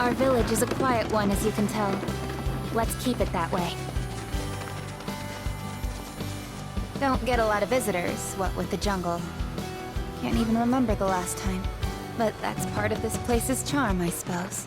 Our village is a quiet one, as you can tell. Let's keep it that way. Don't get a lot of visitors, what with the jungle. Can't even remember the last time. But that's part of this place's charm, I suppose.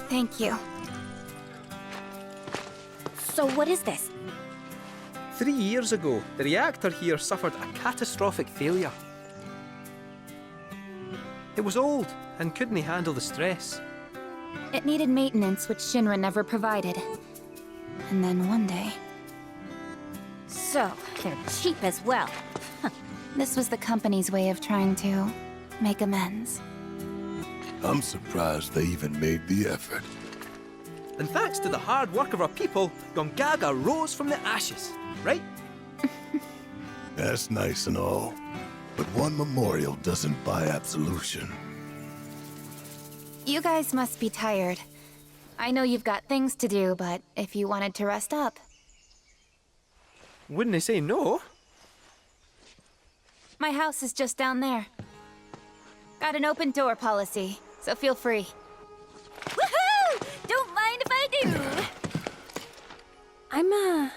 Thank you. So what is this? 3 years ago, the reactor here suffered a catastrophic failure. It was old and couldn't handle the stress. It needed maintenance, which Shinra never provided. And then one day... So, they're cheap as well. This was the company's way of trying to make amends. I'm surprised they even made the effort. And thanks to the hard work of our people, Gongaga rose from the ashes, right? That's nice and all, but one memorial doesn't buy absolution. You guys must be tired. I know you've got things to do, but if you wanted to rest up... Wouldn't I say no? My house is just down there. Got an open door policy, so feel free. Woohoo! Don't mind if I do! I'm,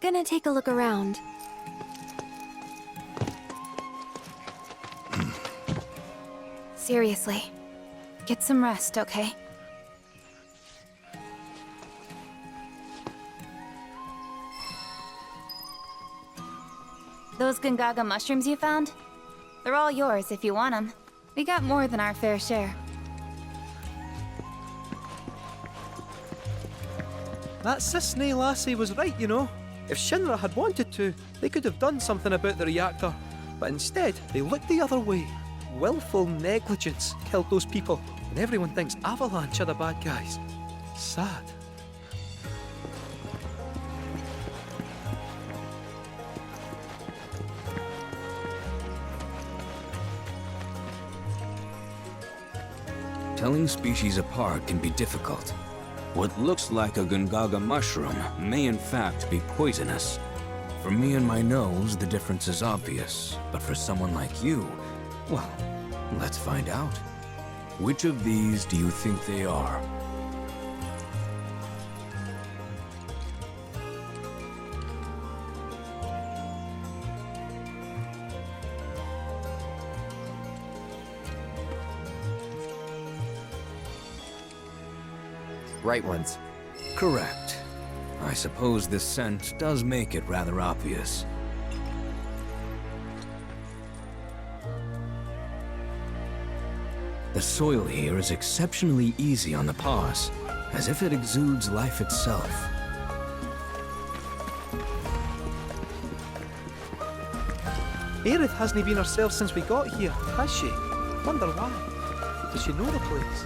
gonna take a look around. Seriously, get some rest, okay? Those Gongaga mushrooms you found? They're all yours if you want them. We got more than our fair share. That Cisne lassie was right, you know. If Shinra had wanted to, they could have done something about the reactor. But instead, they looked the other way. Willful negligence killed those people, and everyone thinks Avalanche are the bad guys. Sad. Telling species apart can be difficult. What looks like a Gongaga mushroom may in fact be poisonous. For me and my nose, the difference is obvious. But for someone like you, well, let's find out. Which of these do you think they are? Right ones. Correct. I suppose this scent does make it rather obvious. The soil here is exceptionally easy on the paws, as if it exudes life itself. Aerith hasn't been herself since we got here, has she? Wonder why. Does she know the place?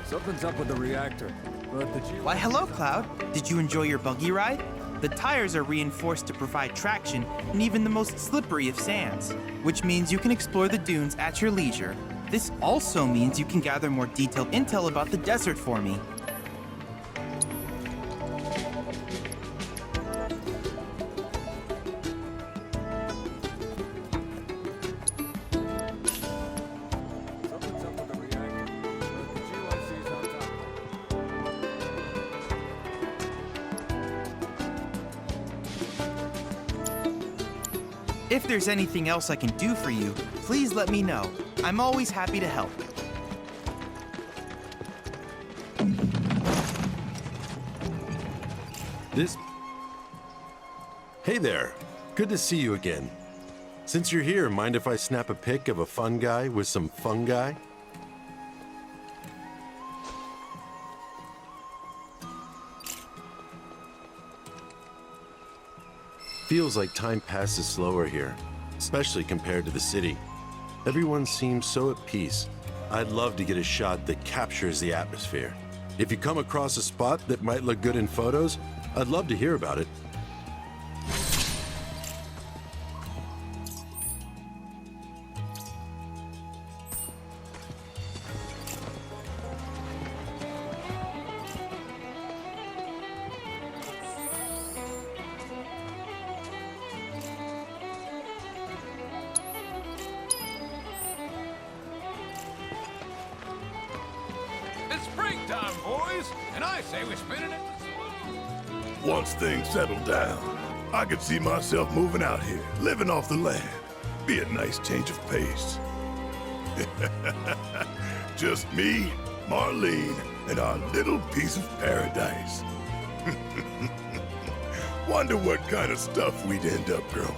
Something's up with the reactor, but the Why, hello, Cloud. Did you enjoy your buggy ride? The tires are reinforced to provide traction in even the most slippery of sands, which means you can explore the dunes at your leisure. This also means you can gather more detailed intel about the desert for me. something's up with the reactor, but the GYC's on top. If there's anything else I can do for you, please let me know. I'm always happy to help. Hey there. Good to see you again. Since you're here, mind if I snap a pic of a fun guy with some fungi? Feels like time passes slower here, especially compared to the city. Everyone seems so at peace. I'd love to get a shot that captures the atmosphere. If you come across a spot that might look good in photos, I'd love to hear about it. It's springtime, boys, and I say we spin it at the saloon. Once things settle down, I could see myself moving out here, living off the land. Be a nice change of pace. Just me, Marlene, and our little piece of paradise. Wonder what kind of stuff we'd end up growing.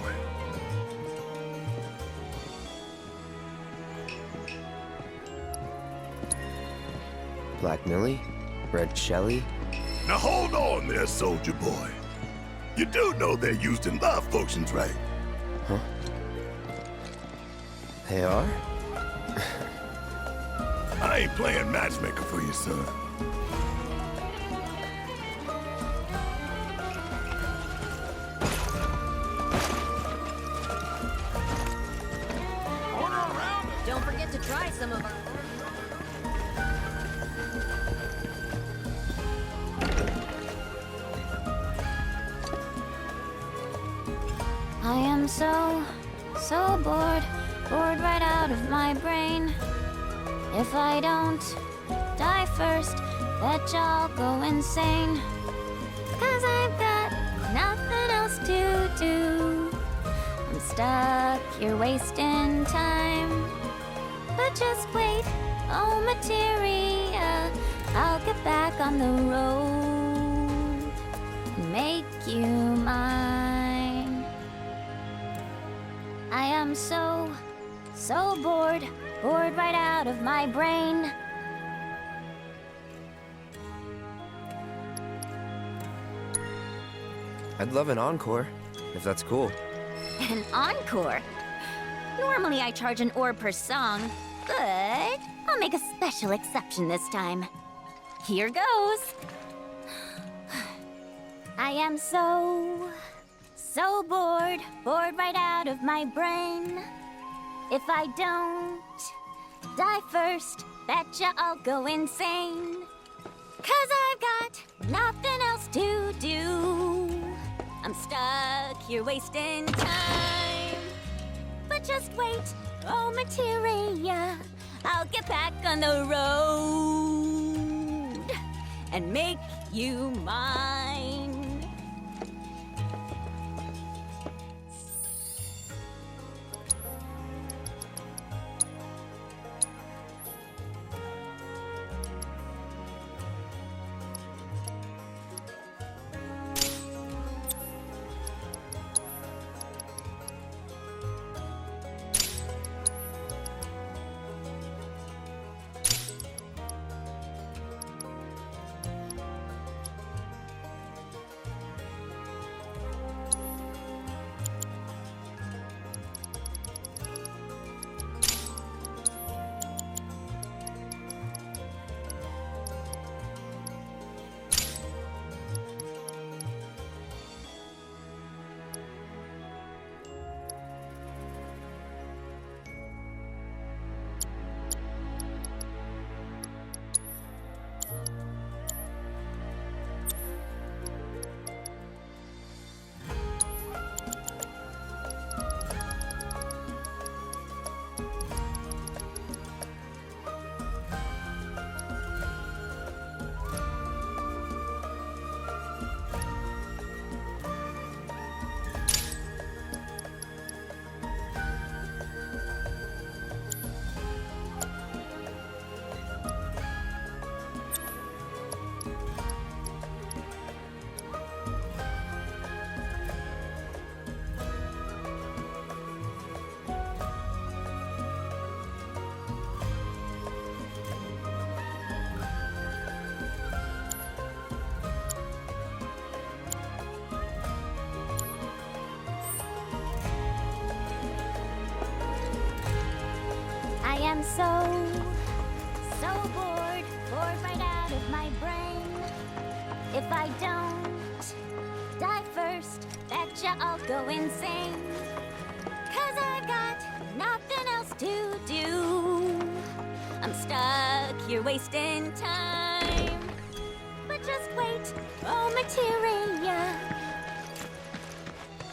Black Millie? Red Shelly? Now hold on there, soldier boy. You do know they're used in love potions, right? Huh? They are? I ain't playing matchmaker for you, son. Order around. Don't forget to try some of our. I am so bored right out of my brain. If I don't die first, bet y'all go insane. 'Cause I've got nothing else to do. I'm stuck here wasting time. But just wait, oh materia, I'll get back on the road and make you mine. I am so bored right out of my brain. I'd love an encore, if that's cool. An encore? Normally I charge an orb per song, but I'll make a special exception this time. Here goes. I am so bored right out of my brain. If I don't die first, betcha I'll go insane. 'Cause I've got nothing else to do. I'm stuck here wasting time. But just wait, oh materia, I'll get back on the road and make you mine. so bored, bored right out of my brain. If I don't die first, betcha I'll go insane. 'Cause I got nothing else to do. I'm stuck here wasting time. But just wait, oh materia.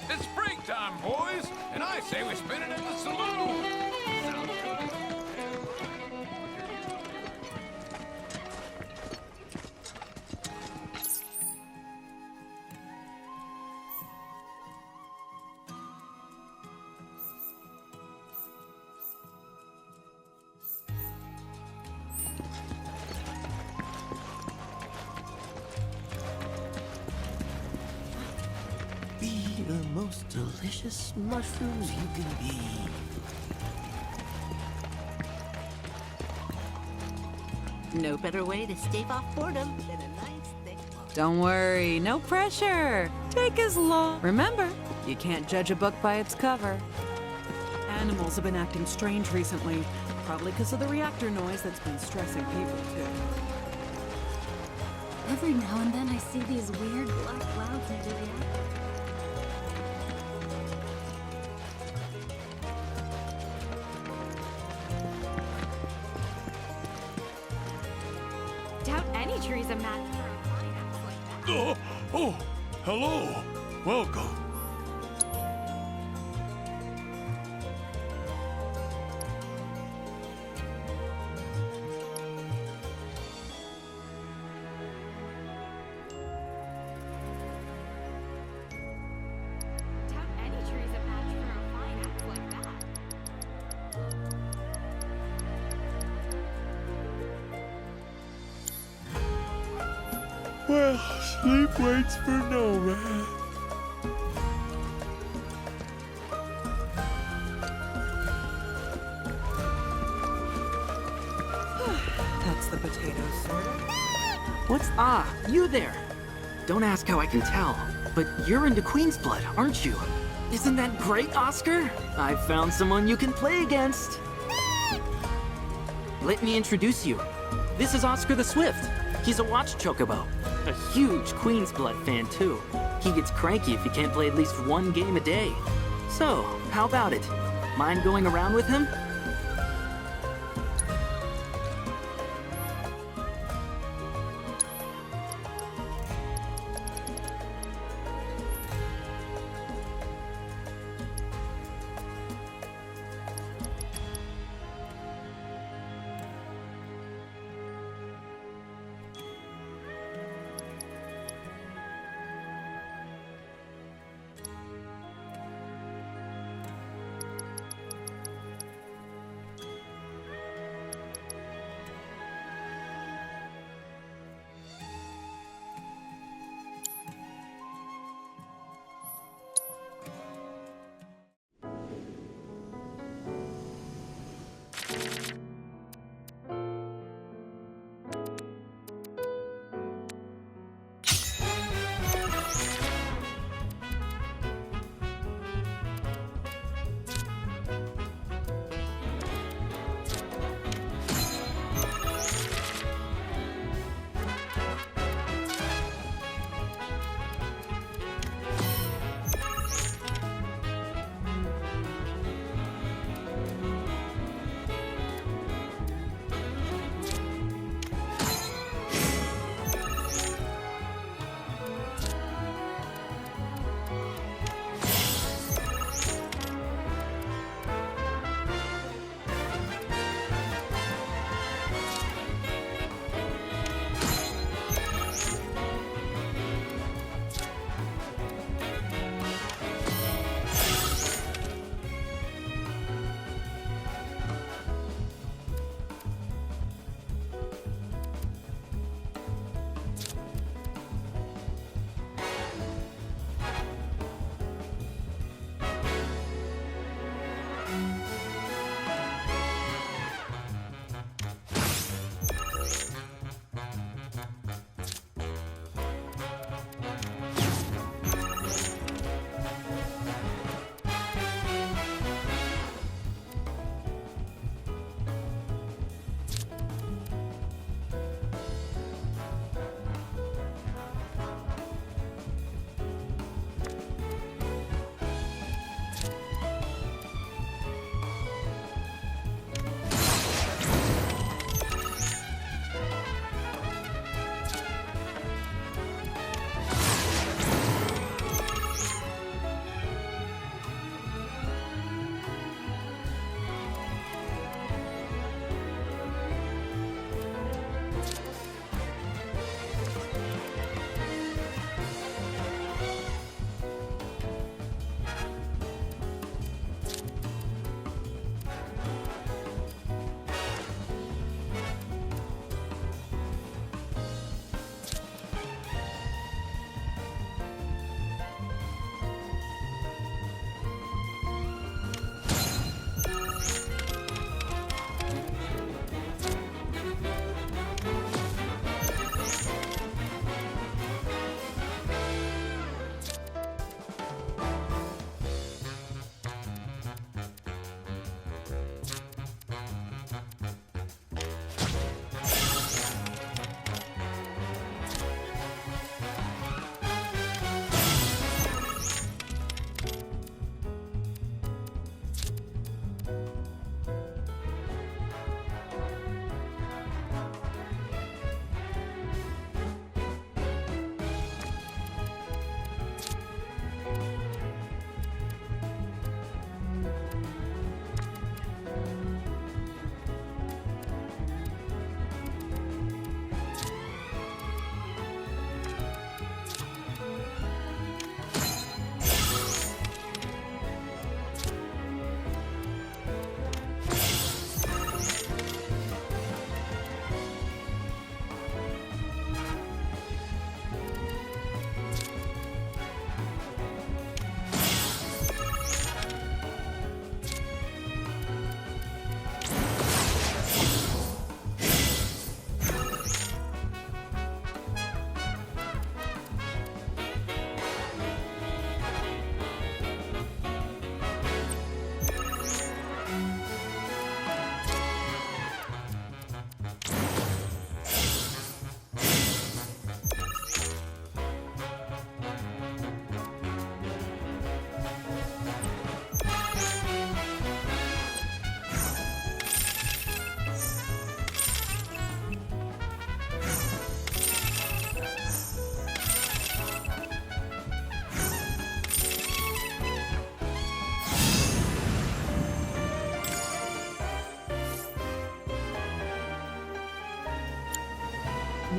It's break time, boys, and I say we spin it in the saloon. Sounds good. Be the most delicious mushrooms you can be. No better way to stave off boredom than a nice thick one. Don't worry, no pressure. Take as long. Remember, you can't judge a book by its cover. Animals have been acting strange recently, probably because of the reactor noise that's been stressing people too. Every now and then I see these weird black clouds near the reactor. Doubt any tree's a match for a fine axe like that. Oh, hello. Welcome. Doubt any tree's a match for a fine axe like that. Well, sleep waits for no man. That's the potato sorter. What's you there? Don't ask how I can tell, but you're into Queen's Blood, aren't you? Isn't that great, Oscar? I've found someone you can play against. Let me introduce you. This is Oscar the Swift. He's a watch chocobo. A huge Queen's Blood fan, too. He gets cranky if he can't play at least one game a day. So, how about it? Mind going around with him?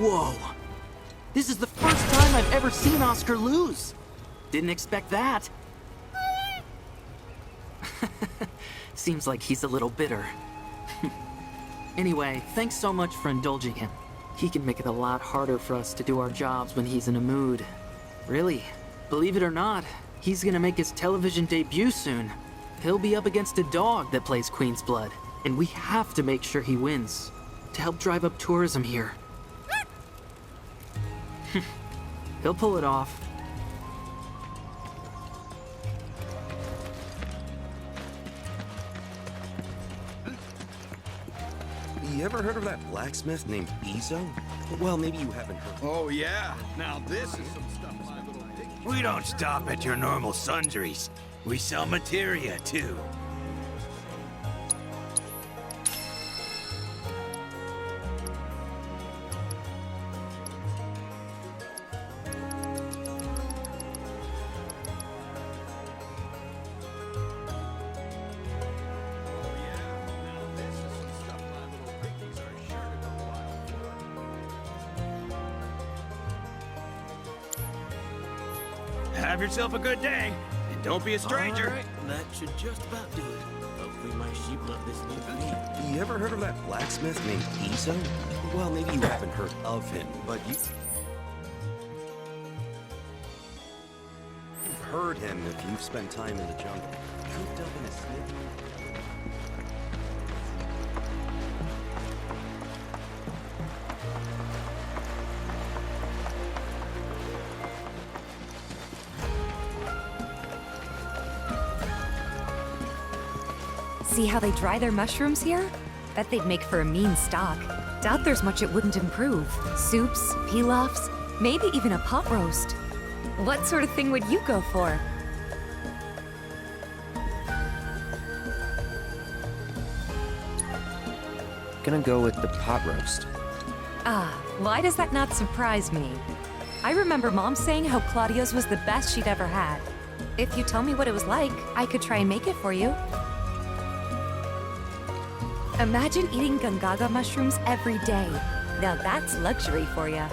Whoa! This is the first time I've ever seen Oscar lose. Didn't expect that. Seems like he's a little bitter. Anyway, thanks so much for indulging him. He can make it a lot harder for us to do our jobs when he's in a mood. Really, believe it or not, he's gonna make his television debut soon. He'll be up against a dog that plays Queen's Blood, and we have to make sure he wins to help drive up tourism here. He'll pull it off. You ever heard of that blacksmith named Izo? Well, maybe you haven't heard. Oh, yeah. Now this is some stuff my little pig. We don't stop at your normal sundries. We sell materia, too. Have yourself a good day, and don't be a stranger. All right, that should just about do it. Hopefully my sheep love this new feed. You ever heard of that blacksmith named Izo? Well, maybe you haven't heard of him, but you've heard him if you've spent time in the jungle. Cooped up in a snake. See how they dry their mushrooms here? Bet they'd make for a mean stock. Doubt there's much it wouldn't improve. Soups, pilafs, maybe even a pot roast. What sort of thing would you go for? Gonna go with the pot roast. Ah, why does that not surprise me? I remember Mom saying how Claudio's was the best she'd ever had. If you tell me what it was like, I could try and make it for you. Imagine eating Gungaga mushrooms every day. Now that's luxury for you.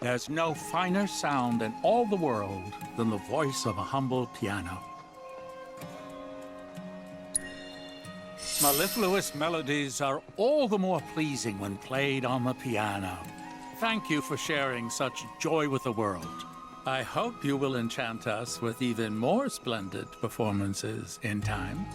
There's no finer sound in all the world than the voice of a humble piano. Mellifluous melodies are all the more pleasing when played on the piano. Thank you for sharing such joy with the world. I hope you will enchant us with even more splendid performances in time.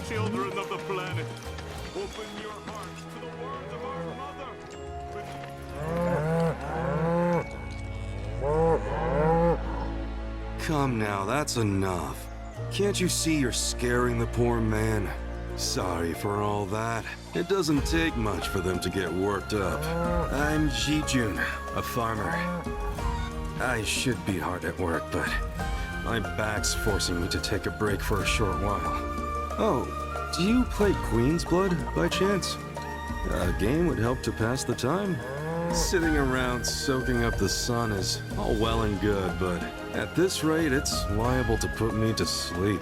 Children of the planet, open your hearts to the words of our mother. Come now, that's enough. Can't you see you're scaring the poor man? Sorry for all that. It doesn't take much for them to get worked up. I'm Jijun, a farmer. I should be hard at work, but my back's forcing me to take a break for a short while. Oh, do you play Queen's Blood by chance? A game would help to pass the time. Sitting around soaking up the sun is all well and good, but at this rate, it's liable to put me to sleep.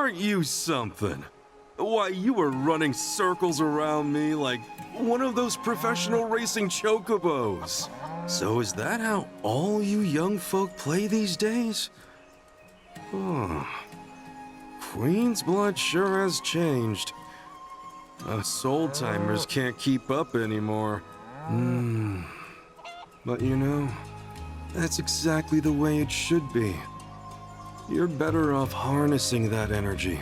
Aren't you something? Why, you were running circles around me like one of those professional racing chocobos. So is that how all you young folk play these days? Oh. Queen's blood sure has changed. Us old-timers can't keep up anymore. But you know, that's exactly the way it should be. You're better off harnessing that energy.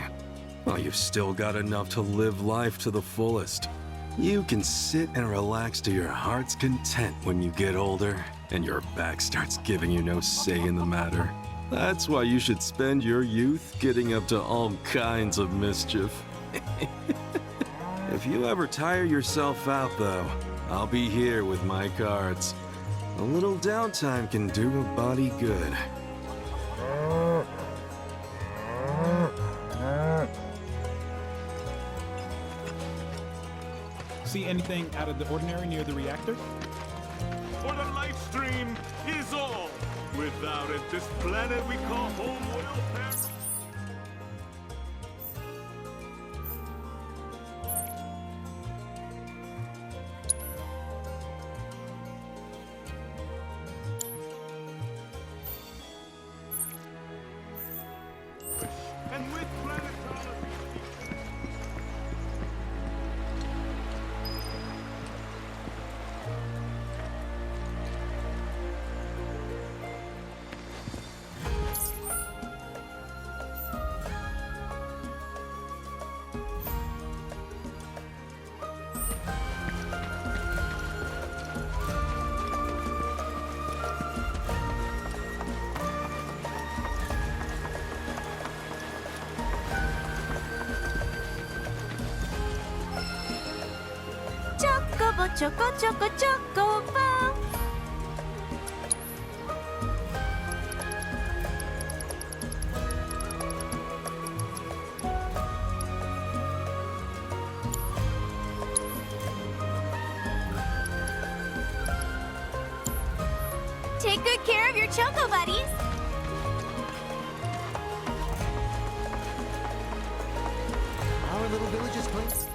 While you've still got enough to live life to the fullest. You can sit and relax to your heart's content when you get older, and your back starts giving you no say in the matter. That's why you should spend your youth getting up to all kinds of mischief. If you ever tire yourself out, though, I'll be here with my cards. A little downtime can do a body good. See anything out of the ordinary near the reactor? For the life stream is all. Without it, this planet we call home will perish. And with planet Chocobo, choco, choco, chocobo. Take good care of your choco buddies. Our little village is close.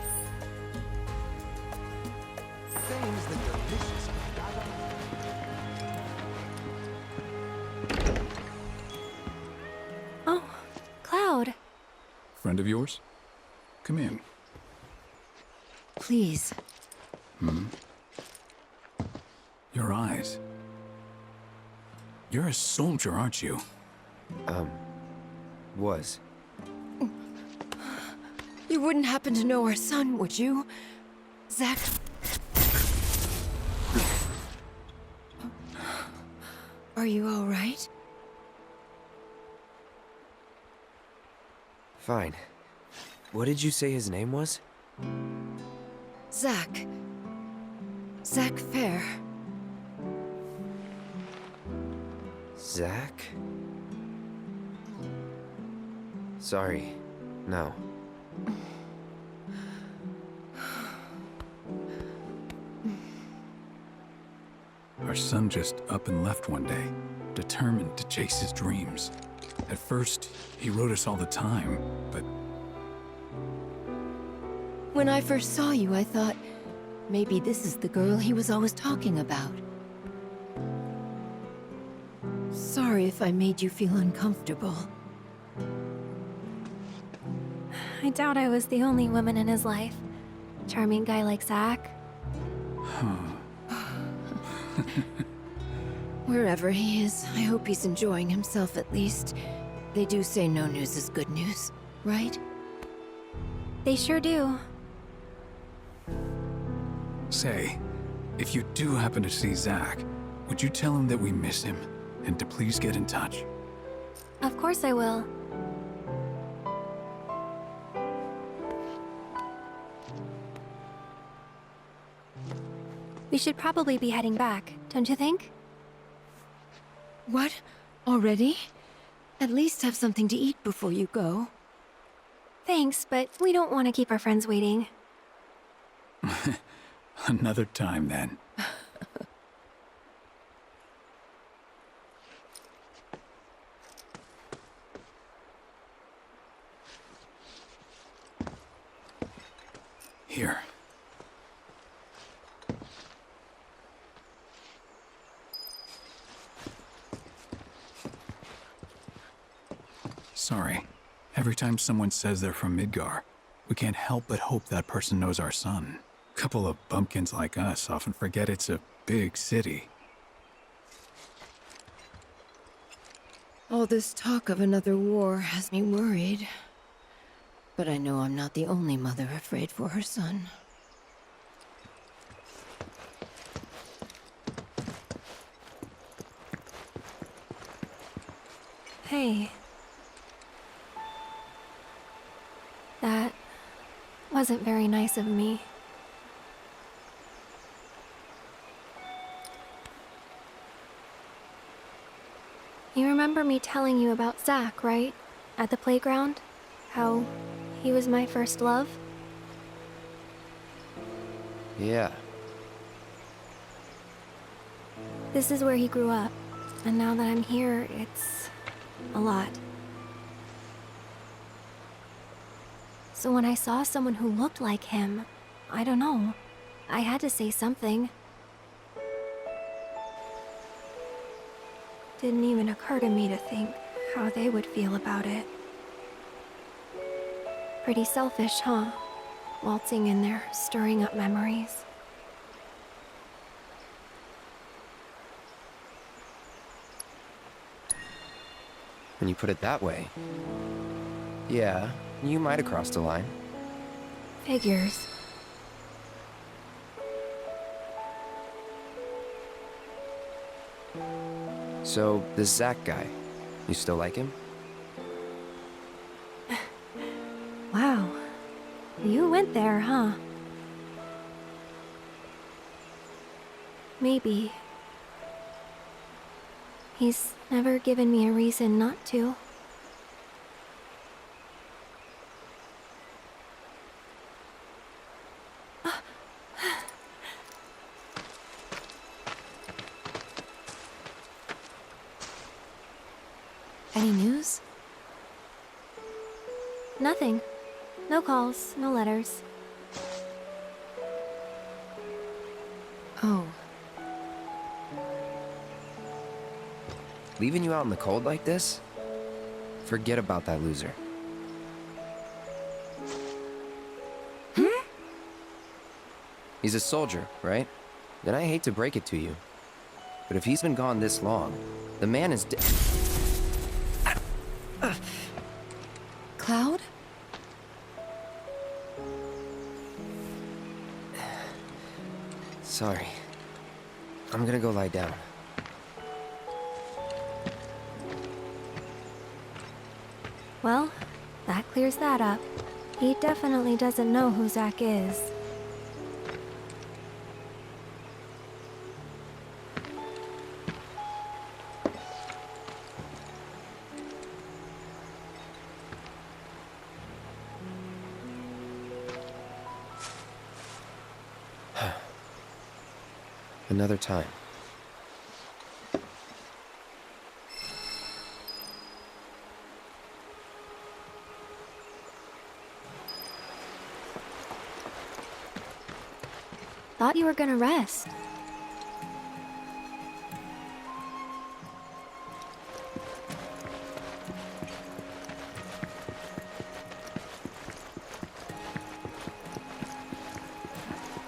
Fame's the delicious. Oh, Cloud. Friend of yours? Come in. Please. Your eyes. You're a soldier, aren't you? Was. You wouldn't happen to know our son, would you? Zack? Are you all right? Fine. What did you say his name was? Zack. Zack Fair. Zack? Sorry. No. Our son just up and left one day, determined to chase his dreams. At first, he wrote us all the time, but When I first saw you, I thought maybe this is the girl he was always talking about. Sorry if I made you feel uncomfortable. I doubt I was the only woman in his life. Charming guy like Zack. Wherever he is, I hope he's enjoying himself at least. They do say no news is good news, right? They sure do. say, if you do happen to see Zack, would you tell him that we miss him and to please get in touch? Of course I will. We should probably be heading back, don't you think? What? Already? At least have something to eat before you go. Thanks, but we don't want to keep our friends waiting. Another time, then. Here. Sorry. Every time someone says they're from Midgar, we can't help but hope that person knows our son. Couple of bumpkins like us often forget it's a big city. All this talk of another war has me worried. But I know I'm not the only mother afraid for her son. Hey. That wasn't very nice of me. You remember me telling you about Zach, right? At the playground? How he was my first love? Yeah. This is where he grew up. And now that I'm here, it's a lot. So when I saw someone who looked like him, I don't know, I had to say something. Didn't even occur to me to think how they would feel about it. Pretty selfish, huh? Waltzing in there, stirring up memories. When you put it that way. Yeah, you might have crossed the line. Figures. So, this Zach guy, you still like him? Wow. You went there, huh? Maybe. He's never given me a reason not to. Any news? Nothing. No calls, no letters. Oh. Leaving you out in the cold like this? Forget about that loser. He's a soldier, right? Then I hate to break it to you. But if he's been gone this long, the man is dead. Cloud? Sorry. I'm gonna go lie down. Well, that clears that up. He definitely doesn't know who Zach is. Another time. Thought you were gonna rest.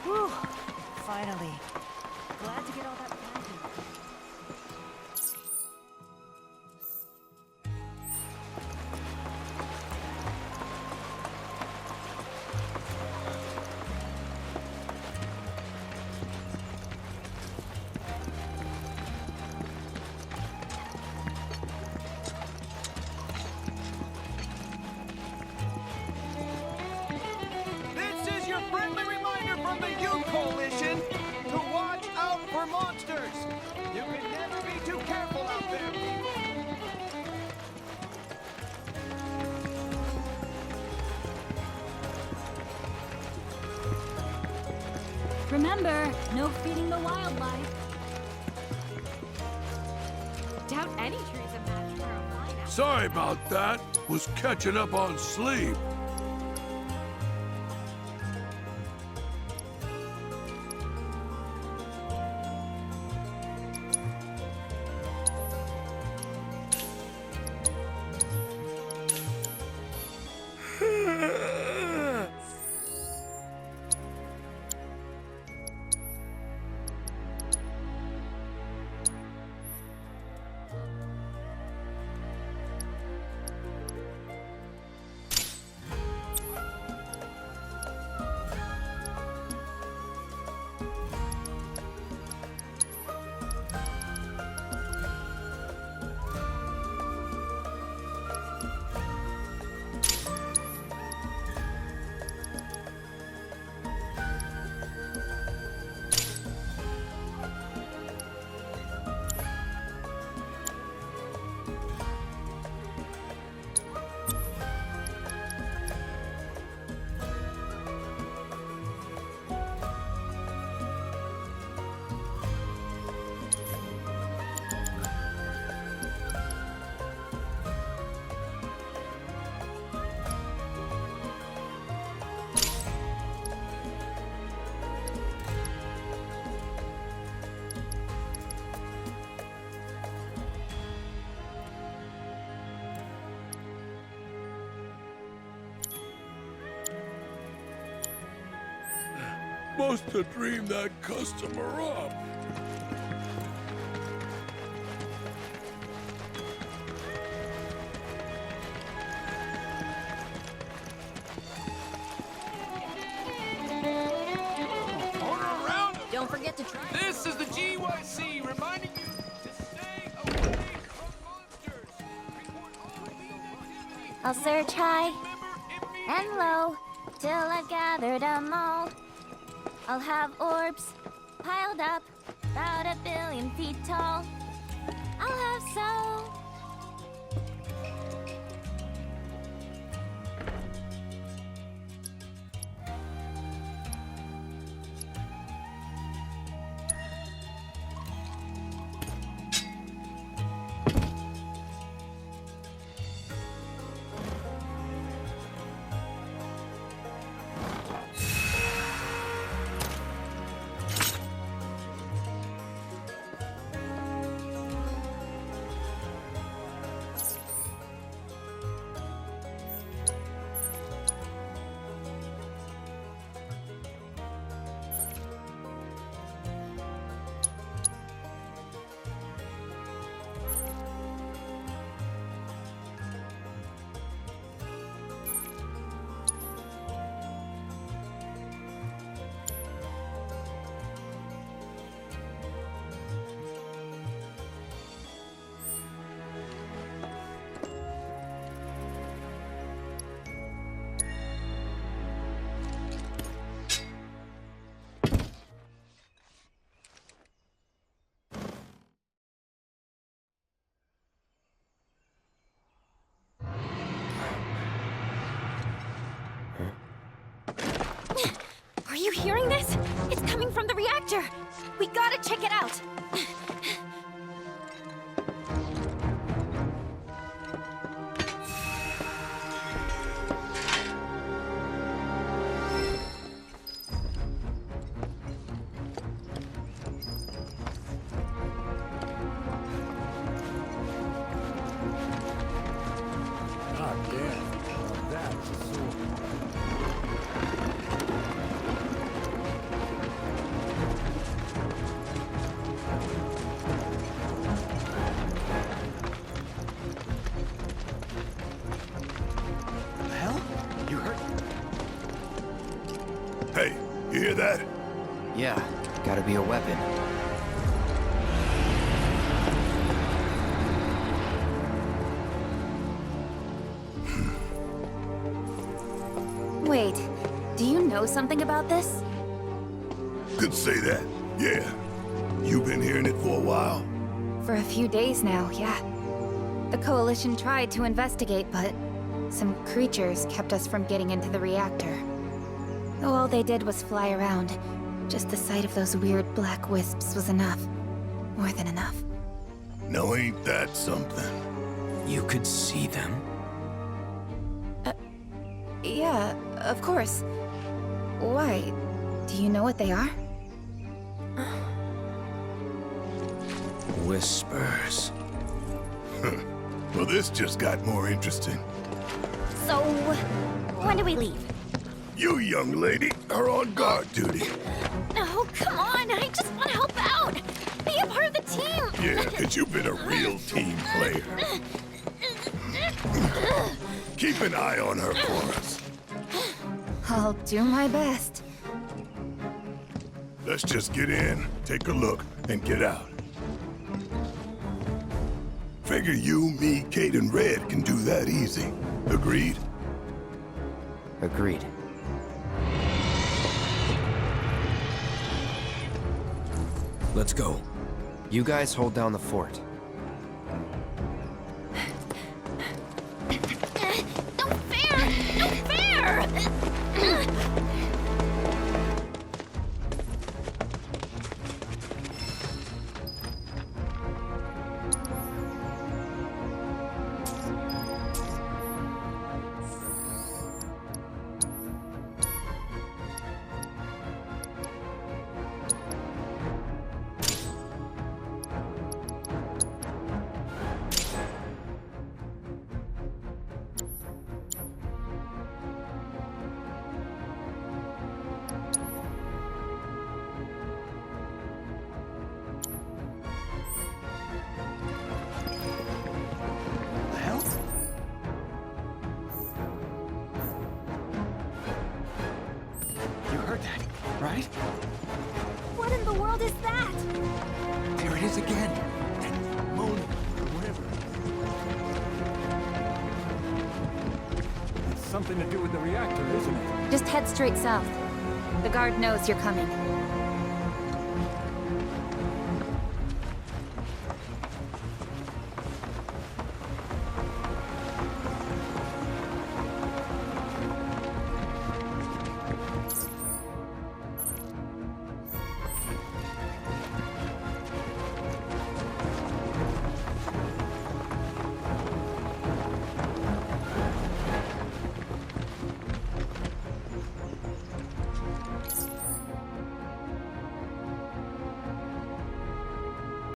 Whew. Finally. Glad to get all that packing. This is your friendly reminder from the Youth Coalition to watch out for monsters. You can never be too careful out there, people. Remember, no feeding the wildlife. Doubt any tree's a match for a fine apple. Sorry about that. Was catching up on sleep. Must have dreamed that customer up. Don't forget to try. This is the GYC reminding you to stay away from monsters. Report all illegal activity. I'll search high and low till I've gathered 'em all. I'll have orbs piled up about 1 billion feet tall. I'll have so Are you hearing this? It's coming from the reactor! We gotta check it out! God damn. That's a sword. The hell? You heard? Hey, you hear that? Yeah, gotta be a weapon. Wait, do you know something about this? Could say that. Yeah. You been hearing it for a while? For a few days now, yeah. The Coalition tried to investigate, but some creatures kept us from getting into the reactor. Though all they did was fly around, just the sight of those weird black wisps was enough. More than enough. No, ain't that something? You could see them? Yeah, of course. Why? Do you know what they are? Whispers. Well, this just got more interesting. So, when do we leave? You, young lady, are on guard duty. Oh, come on! I just want to help out! Be a part of the team! Yeah, 'cause you've been a real team player. Keep an eye on her for us. I'll do my best. Let's just get in, take a look, and get out. Figure you, me, Kate, and Red can do that easy. Agreed? Agreed. Let's go. You guys hold down the fort. No fair! No fair! right? What in the world is that? There it is again. That moan, whatever. It's something to do with the reactor, isn't it? Just head straight south. The guard knows you're coming.